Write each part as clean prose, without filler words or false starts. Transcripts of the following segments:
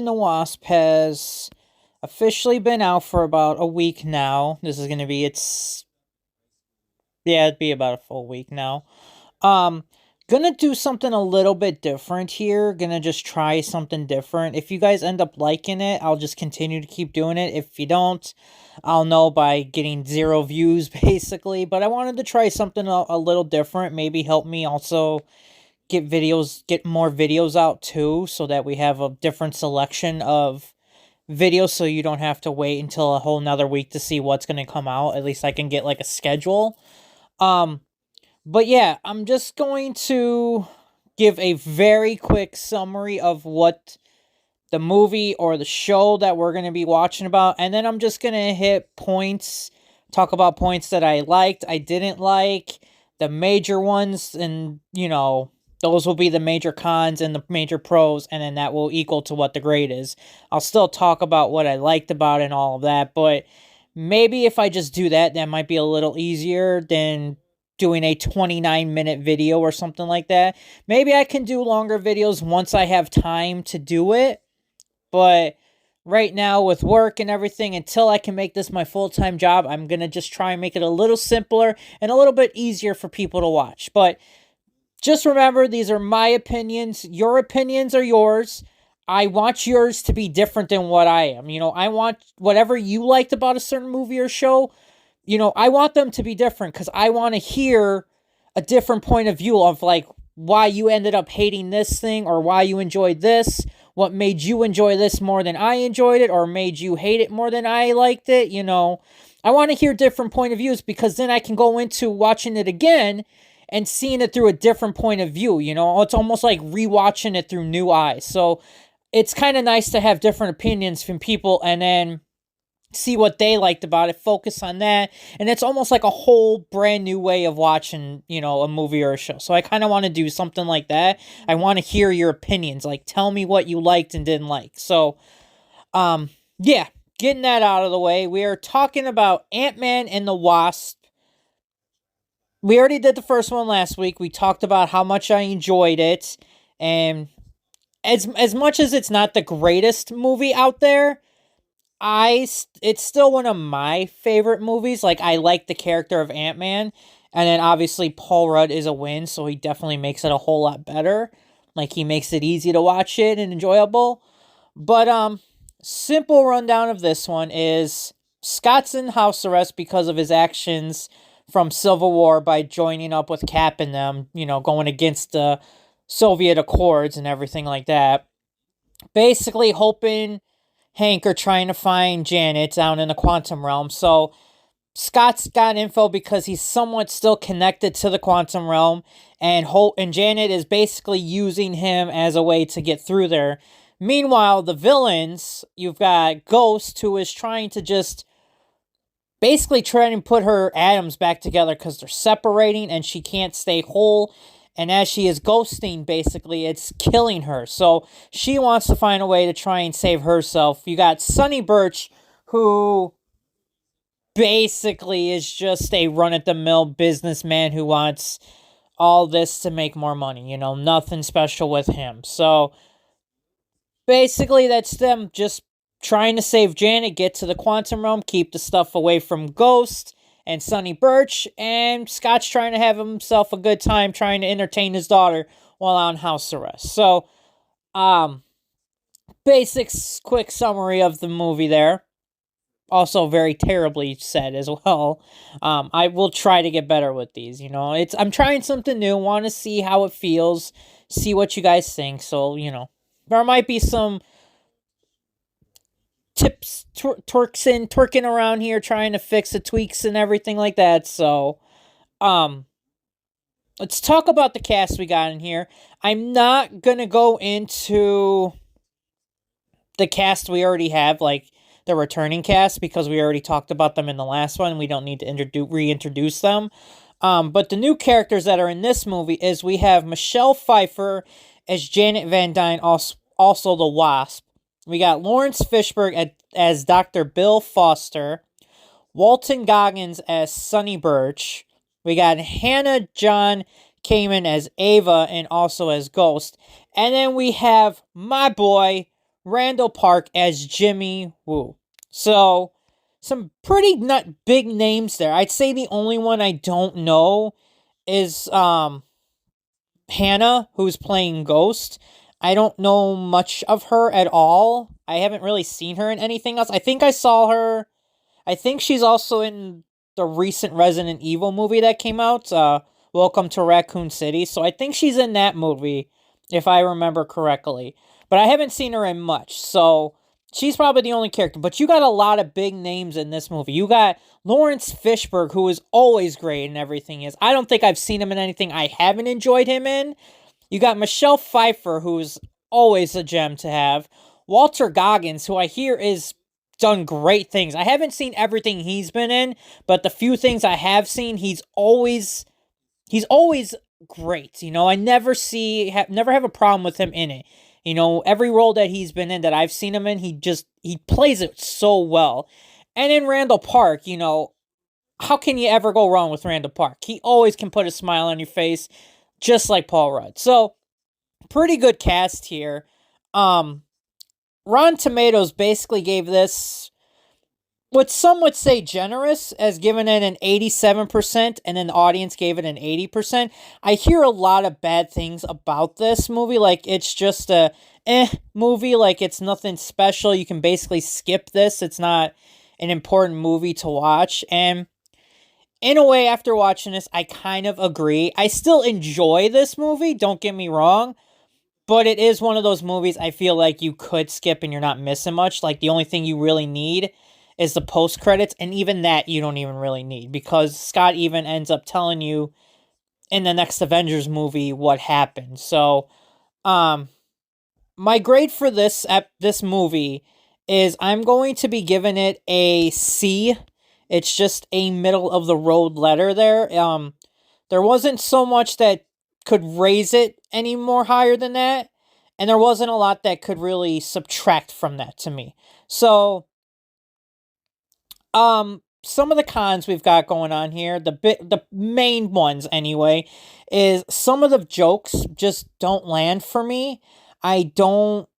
and the Wasp has officially been out for about a week now. This is going to be it'd be about a full week now. Um, gonna do something a little bit different here. Gonna just try something different. If you guys end up liking it, I'll just continue to keep doing it. If you don't, I'll know by getting 0 views, basically. But I wanted to try something a little different. Maybe help me also get more videos out too, so that we have a different selection of videos, so you don't have to wait until a whole nother week to see what's gonna come out. At least I can get like a schedule. Um, but yeah, I'm just going to give a very quick summary of what the movie or the show that we're going to be watching about, and then I'm just going to hit points, talk about points that I liked, I didn't like, the major ones, and, those will be the major cons and the major pros, and then that will equal to what the grade is. I'll still talk about what I liked about it and all of that, but maybe if I just do that, that might be a little easier than doing a 29-minute video or something like that. Maybe I can do longer videos once I have time to do it. But right now with work and everything, until I can make this my full-time job, I'm going to just try and make it a little simpler and a little bit easier for people to watch. But just remember, these are my opinions. Your opinions are yours. I want yours to be different than what I am. I want whatever you liked about a certain movie or show, I want them to be different, because I want to hear a different point of view of, like, why you ended up hating this thing, or why you enjoyed this, what made you enjoy this more than I enjoyed it, or made you hate it more than I liked it, I want to hear different point of views, because then I can go into watching it again and seeing it through a different point of view, It's almost like rewatching it through new eyes. So it's kind of nice to have different opinions from people, and then see what they liked about it, focus on that, and it's almost like a whole brand new way of watching, a movie or a show. So I kind of want to do something like that. I want to hear your opinions, like, tell me what you liked and didn't like. So, yeah, getting that out of the way, we are talking about Ant-Man and the Wasp. We already did the first one last week. We talked about how much I enjoyed it, and as much as it's not the greatest movie out there, it's still one of my favorite movies. Like, I like the character of Ant-Man, and then obviously Paul Rudd is a win, so he definitely makes it a whole lot better. Like, he makes it easy to watch it and enjoyable. But simple rundown of this one is Scott's in house arrest because of his actions from Civil War by joining up with Cap and them, going against the Soviet Accords and everything like that. Basically hoping Hank are trying to find Janet down in the quantum realm. So Scott's got info because he's somewhat still connected to the quantum realm, and Janet is basically using him as a way to get through there. Meanwhile, the villains, you've got Ghost, who is trying to just basically trying to put her atoms back together because they're separating and she can't stay whole. And as she is ghosting, basically, it's killing her. So she wants to find a way to try and save herself. You got Sonny Birch, who basically is just a run-at-the-mill businessman who wants all this to make more money. Nothing special with him. So basically, that's them just trying to save Janet, get to the quantum realm, keep the stuff away from Ghost and Sonny Birch, and Scott's trying to have himself a good time trying to entertain his daughter while on house arrest. So, basic quick summary of the movie there. Also very terribly said as well. I will try to get better with these, I'm trying something new, want to see how it feels, see what you guys think. So, there might be some tips, twerking around here, trying to fix the tweaks and everything like that. So, let's talk about the cast we got in here. I'm not gonna go into the cast we already have, like the returning cast, because we already talked about them in the last one. We don't need to reintroduce them. But the new characters that are in this movie is we have Michelle Pfeiffer as Janet Van Dyne, also the Wasp. We got Lawrence Fishburne as Dr. Bill Foster. Walton Goggins as Sonny Birch. We got Hannah John Kamen as Ava and also as Ghost. And then we have my boy, Randall Park as Jimmy Woo. So, some pretty not big names there. I'd say the only one I don't know is Hannah, who's playing Ghost. I don't know much of her at all. I haven't really seen her in anything else. I think I saw her. I think she's also in the recent Resident Evil movie that came out, Welcome to Raccoon City. So I think she's in that movie, if I remember correctly. But I haven't seen her in much, so she's probably the only character. But you got a lot of big names in this movie. You got Lawrence Fishburne, who is always great in everything. I don't think I've seen him in anything I haven't enjoyed him in. You got Michelle Pfeiffer, who's always a gem to have. Walter Goggins, who I hear is done great things. I haven't seen everything he's been in, but the few things I have seen, he's always great. I never have a problem with him in it. Every role that he's been in that I've seen him in, he plays it so well. And in Randall Park, how can you ever go wrong with Randall Park? He always can put a smile on your face, just like Paul Rudd. So, pretty good cast here. Rotten Tomatoes basically gave this what some would say generous, as giving it an 87%, and then the audience gave it an 80%. I hear a lot of bad things about this movie, like it's just a movie, like it's nothing special. You can basically skip this. It's not an important movie to watch. And in a way, after watching this, I kind of agree. I still enjoy this movie, don't get me wrong, but it is one of those movies I feel like you could skip and you're not missing much. Like, the only thing you really need is the post credits, and even that you don't even really need, because Scott even ends up telling you in the next Avengers movie what happened. So, my grade for this movie is I'm going to be giving it a C. It's just a middle of the road letter there. There wasn't so much that could raise it any more higher than that, and there wasn't a lot that could really subtract from that to me. So, some of the cons we've got going on here, the main ones anyway, is some of the jokes just don't land for me. I don't.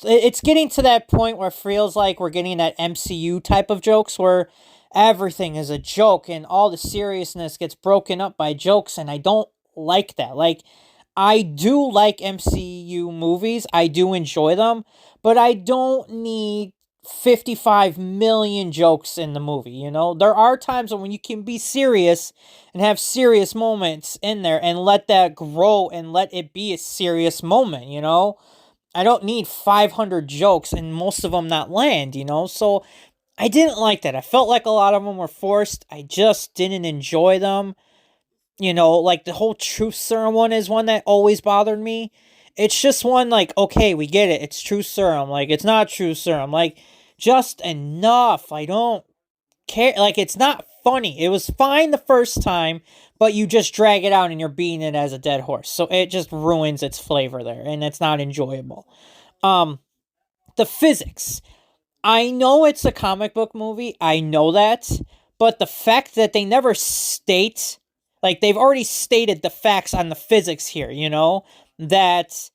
It's getting to that point where it feels like we're getting that MCU type of jokes where everything is a joke and all the seriousness gets broken up by jokes, and I don't like that. Like, I do like MCU movies, I do enjoy them, but I don't need 55 million jokes in the movie. There are times when you can be serious and have serious moments in there and let that grow and let it be a serious moment. I don't need 500 jokes and most of them not land. So I didn't like that. I felt like a lot of them were forced. I just didn't enjoy them. Like the whole truth serum one is one that always bothered me. It's just one, like, okay, we get it. It's true serum. Like, it's not true serum. Like, just enough. I don't care. Like, it's not funny. It was fine the first time, but you just drag it out and you're beating it as a dead horse. So it just ruins its flavor there, and it's not enjoyable. The physics. I know it's a comic book movie. I know that. But the fact that they never state, like, they've already stated the facts on the physics here, that,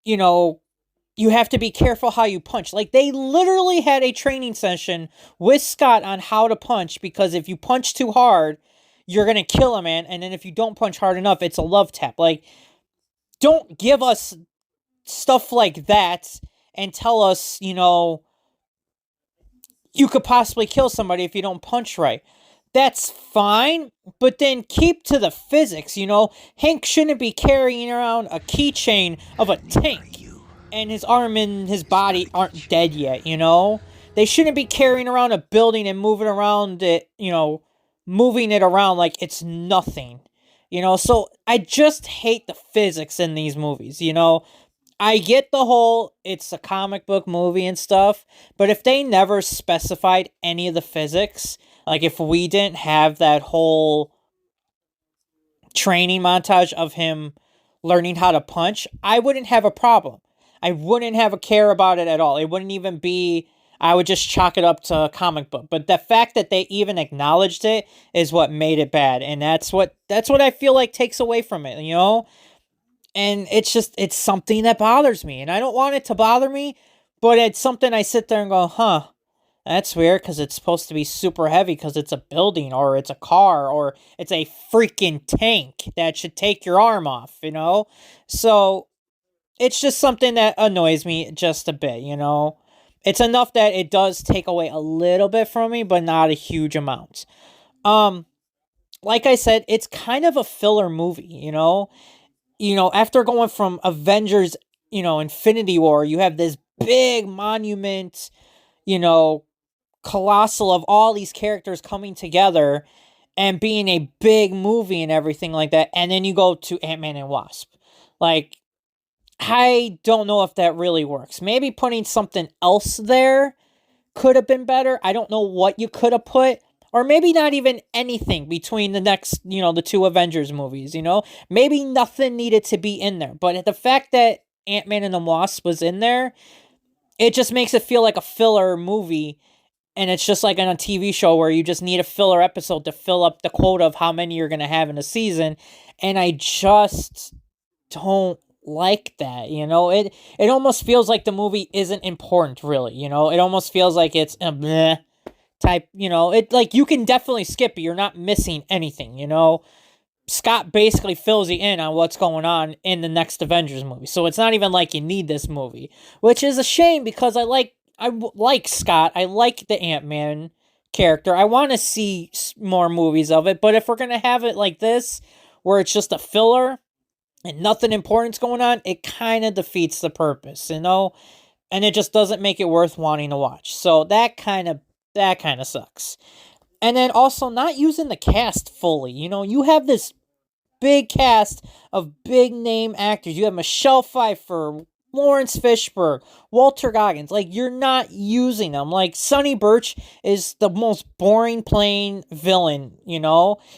you have to be careful how you punch. Like, they literally had a training session with Scott on how to punch, because if you punch too hard, you're going to kill a man. And then if you don't punch hard enough, it's a love tap. Like, don't give us stuff like that and tell us, you could possibly kill somebody if you don't punch right. That's fine, but then keep to the physics, Hank shouldn't be carrying around a keychain of a tank, and his arm and his body aren't dead yet, They shouldn't be carrying around a building and moving around it, moving it around like it's nothing, So I just hate the physics in these movies, I get the whole, it's a comic book movie and stuff, but if they never specified any of the physics, like if we didn't have that whole training montage of him learning how to punch, I wouldn't have a problem. I wouldn't have a care about it at all. It wouldn't even be, I would just chalk it up to a comic book. But the fact that they even acknowledged it is what made it bad. And that's what I feel like takes away from it, And it's something that bothers me. And I don't want it to bother me, But it's something I sit there and go, huh, that's weird because it's supposed to be super heavy because it's a building or it's a car or it's a freaking tank that should take your arm off, you know? So it's just something that annoys me just a bit, you know? It's enough that it does take away a little bit from me, but not a huge amount. Um, like I said, it's kind of a filler movie, you know? After going from Avengers, Infinity War, you have this big monument, you know, colossal of all these characters coming together and being a big movie and everything like that. And then you go to Ant-Man and Wasp. Like, I don't know if that really works. Maybe putting something else there could have been better. I don't know what you could have put. Or maybe not even anything between the next, the two Avengers movies, Maybe nothing needed to be in there. But the fact that Ant-Man and the Wasp was in there, it just makes it feel like a filler movie. And it's just like on a TV show where you just need a filler episode to fill up the quota of how many you're going to have in a season. And I just don't like that, It almost feels like the movie isn't important, really, It almost feels like it's a bleh type, It, like, you can definitely skip it. You're not missing anything, Scott basically fills you in on what's going on in the next Avengers movie. So it's not even like you need this movie, which is a shame because I like Scott. I like the Ant-Man character. I want to see more movies of it, but if we're going to have it like this where it's just a filler and nothing important's going on, it kind of defeats the purpose, And it just doesn't make it worth wanting to watch. So that kind of sucks. And then also not using the cast fully. You have this big cast of big name actors. You have Michelle Pfeiffer, Lawrence Fishburne, Walter Goggins. Like, you're not using them. Like, Sonny Birch is the most boring plain villain,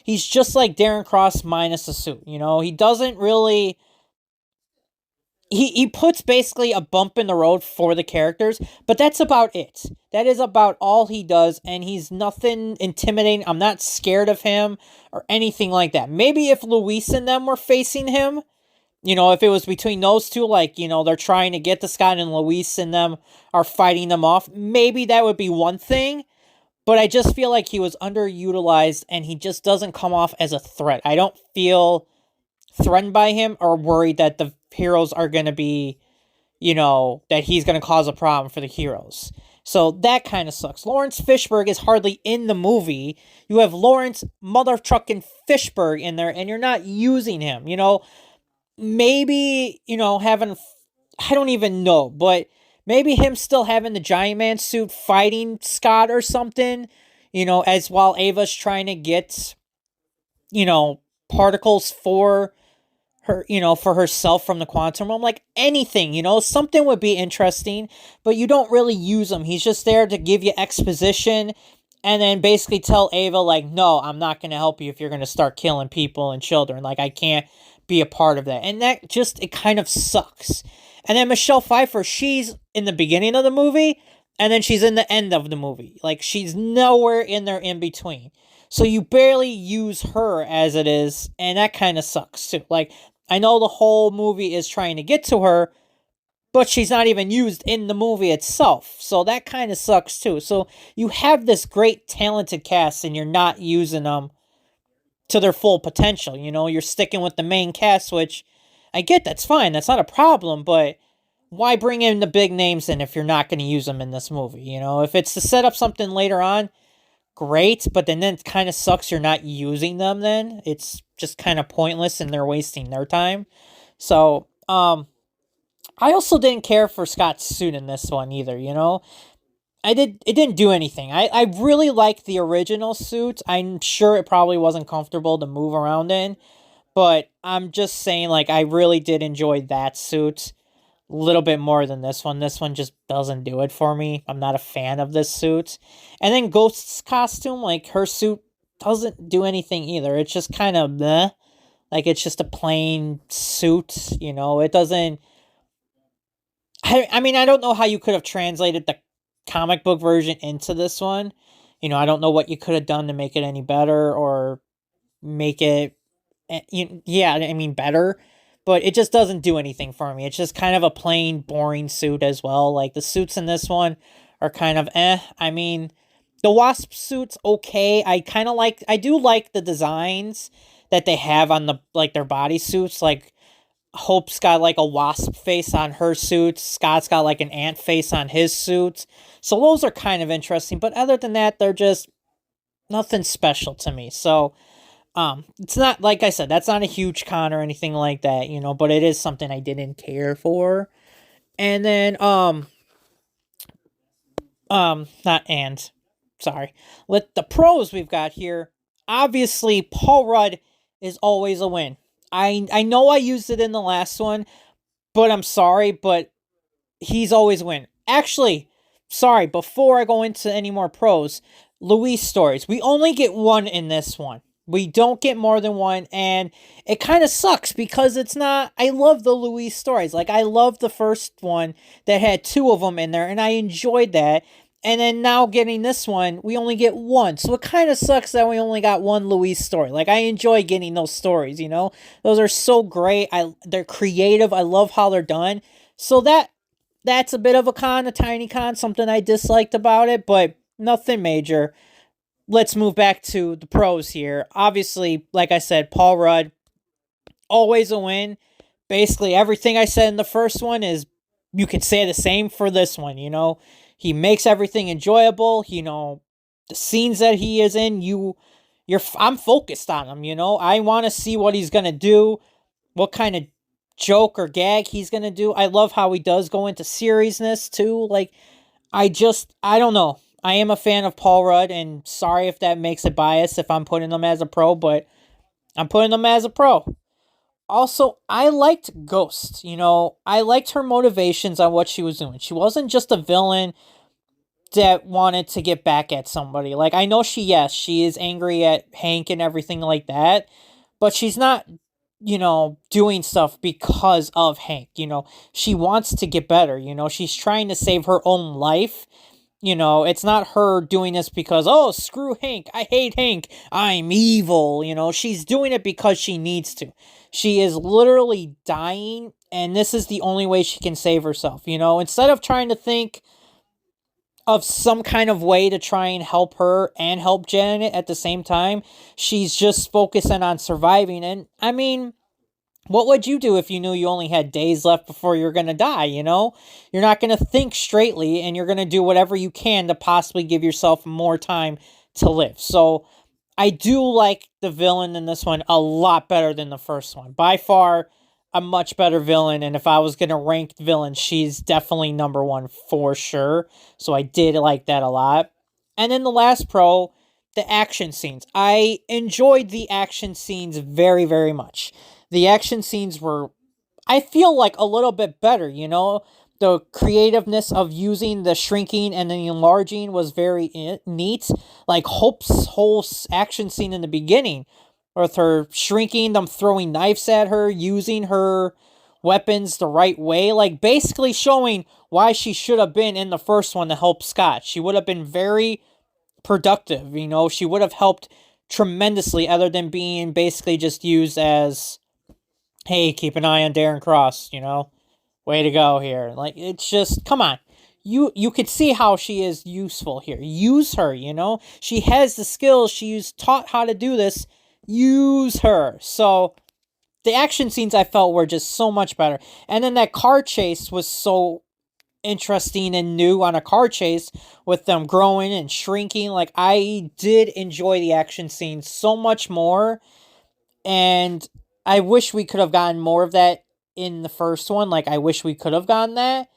He's just like Darren Cross minus a suit, He doesn't really he puts basically a bump in the road for the characters, but that's about it. That is about all he does, and he's nothing intimidating. I'm not scared of him or anything like that. Maybe if Luis and them were facing him, if it was between those two, like, they're trying to get to Scott and Luis and them are fighting them off, maybe that would be one thing, but I just feel like he was underutilized and he just doesn't come off as a threat. I don't feel threatened by him or worried that the heroes are going to be, that he's going to cause a problem for the heroes. So that kind of sucks. Lawrence Fishburne is hardly in the movie. You have Lawrence mother trucking Fishburne in there and you're not using him, Maybe, having, I don't even know, but maybe him still having the Giant Man suit fighting Scott or something, as while Ava's trying to get, particles for her, for herself from the quantum realm, like anything, something would be interesting, but you don't really use him. He's just there to give you exposition and then basically tell Ava, like, no, I'm not going to help you if you're going to start killing people and children. Like, I can't be a part of that. And that just, it kind of sucks. And then Michelle Pfeiffer, she's in the beginning of the movie and then she's in the end of the movie. Like, she's nowhere in there in between. So you barely use her as it is, and that kind of sucks too. Like, I know the whole movie is trying to get to her, but she's not even used in the movie itself. So that kind of sucks too. So you have this great talented cast and you're not using them to their full potential. You're sticking with the main cast, which I get, that's fine. That's not a problem, but why bring in the big names in if you're not going to use them in this movie? If it's to set up something later on, great, but then it kind of sucks you're not using them then. It's just kind of pointless and they're wasting their time. So, I also didn't care for Scott's suit in this one either, it didn't do anything. I really liked the original suit. I'm sure it probably wasn't comfortable to move around in, but I'm just saying, like, I really did enjoy that suit a little bit more than this one. This one just doesn't do it for me. I'm not a fan of this suit. And then Ghost's costume, like, her suit doesn't do anything either. It's just kind of meh. Like, it's just a plain suit, It doesn't... I mean, I don't know how you could have translated the comic book version into this one. I don't know what you could have done to make it any better or make it, yeah, I mean, better. but it just doesn't do anything for me. It's just kind of a plain, boring suit as well. Like, the suits in this one are kind of eh. I mean, the Wasp suit's okay. I do like the designs that they have on the, like, their body suits. Like, Hope's got, like, a wasp face on her suit. Scott's got, like, an ant face on his suit. So those are kind of interesting. But other than that, they're just nothing special to me. So, it's not, like I said, that's not a huge con or anything like that, but it is something I didn't care for. And then, not and, sorry. With the pros we've got here, obviously, Paul Rudd is always a win. I know I used it in the last one, but I'm sorry, but he's always a win. Actually, sorry, before I go into any more pros, Luis stories. We only get one in this one. We don't get more than one, and it kind of sucks because it's not... I love the Luis stories. Like, I love the first one that had two of them in there, and I enjoyed that. And then now getting this one, we only get one. So it kind of sucks that we only got one Luis story. Like, I enjoy getting those stories, Those are so great. They're creative. I love how they're done. So that's a bit of a con, a tiny con, something I disliked about it, but nothing major. Let's move back to the pros here. Obviously, like I said, Paul Rudd, always a win. Basically, everything I said in the first one is, you could say the same for this one, He makes everything enjoyable, the scenes that he is in, I'm focused on him, I want to see what he's going to do, what kind of joke or gag he's going to do. I love how he does go into seriousness, too. Like, I don't know. I am a fan of Paul Rudd, and sorry if that makes it biased if I'm putting him as a pro, but I'm putting him as a pro. Also, I liked Ghost, I liked her motivations on what she was doing. She wasn't just a villain that wanted to get back at somebody. Like, I know she is angry at Hank and everything like that, but she's not, doing stuff because of Hank, She wants to get better, She's trying to save her own life. It's not her doing this because, oh, screw Hank, I hate Hank, I'm evil, She's doing it because she needs to. She is literally dying, and this is the only way she can save herself, Instead of trying to think of some kind of way to try and help her and help Janet at the same time, she's just focusing on surviving. And, I mean, what would you do if you knew you only had days left before you're going to die, You're not going to think straightly, and you're going to do whatever you can to possibly give yourself more time to live. So, I do like the villain in this one a lot better than the first one. By far, a much better villain, and if I was going to rank villains, she's definitely number one for sure. So I did like that a lot. And then the last pro, the action scenes. I enjoyed the action scenes very, very much. The action scenes were, I feel like, a little bit better, The creativeness of using the shrinking and the enlarging was very neat. Like Hope's whole action scene in the beginning, with her shrinking, them throwing knives at her, using her weapons the right way, like basically showing why she should have been in the first one to help Scott. She would have been very productive, she would have helped tremendously, other than being basically just used as, hey, keep an eye on Darren Cross, way to go here. Like, it's just, come on. You could see how she is useful here. Use her, She has the skills. She's taught how to do this. Use her. So, the action scenes I felt were just so much better. And then that car chase was so interesting and new on a car chase with them growing and shrinking. Like, I did enjoy the action scenes so much more. And I wish we could have gotten more of that in the first one. Like, I wish we could have gotten that.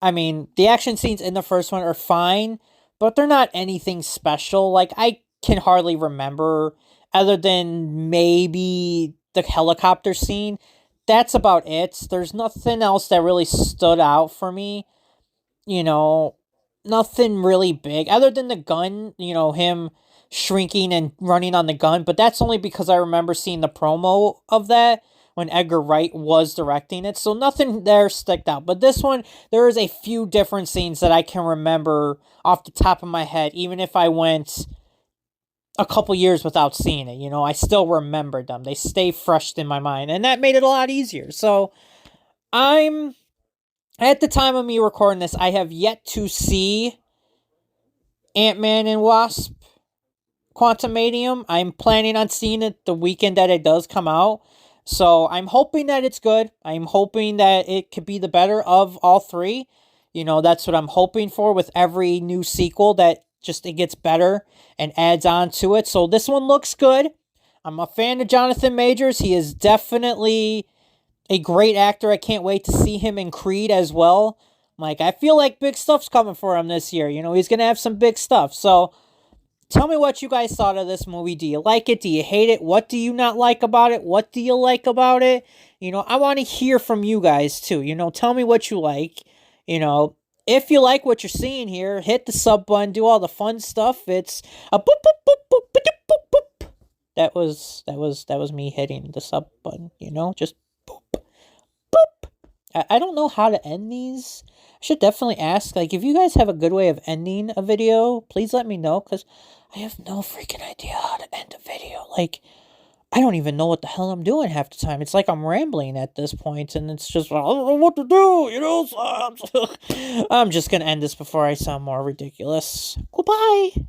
I mean, the action scenes in the first one are fine, but they're not anything special. Like, I can hardly remember, other than maybe the helicopter scene. That's about it. There's nothing else that really stood out for me. Nothing really big, other than the gun, him shrinking and running on the gun. But that's only because I remember seeing the promo of that when Edgar Wright was directing it. So nothing there stuck out. But this one, there is a few different scenes that I can remember off the top of my head, even if I went a couple years without seeing it. You know, I still remembered them. They stay fresh in my mind, and that made it a lot easier. So I'm at the time of me recording this, I have yet to see Ant-Man and Wasp Quantumanium. I'm planning on seeing it the weekend that it does come out. So I'm hoping that it's good. I'm hoping that it could be the better of all three. You know, that's what I'm hoping for with every new sequel, that just it gets better and adds on to it. So this one looks good. I'm a fan of Jonathan Majors. He is definitely a great actor. I can't wait to see him in Creed as well. Like, I feel like big stuff's coming for him this year. You know, he's going to have some big stuff. So tell me what you guys thought of this movie. Do you like it? Do you hate it? What do you not like about it? What do you like about it? You know, I want to hear from you guys too. You know, tell me what you like. You know, if you like what you're seeing here, hit the sub button, do all the fun stuff. It's a boop boop boop boop boop boop boop. That was me hitting the sub button, you know? Just boop boop. I don't know how to end these. I should definitely ask, like, if you guys have a good way of ending a video, please let me know, because I have no freaking idea how to end a video. Like, I don't even know what the hell I'm doing half the time. It's like I'm rambling at this point, and it's just, I don't know what to do, you know? So I'm just gonna end this before I sound more ridiculous. Goodbye!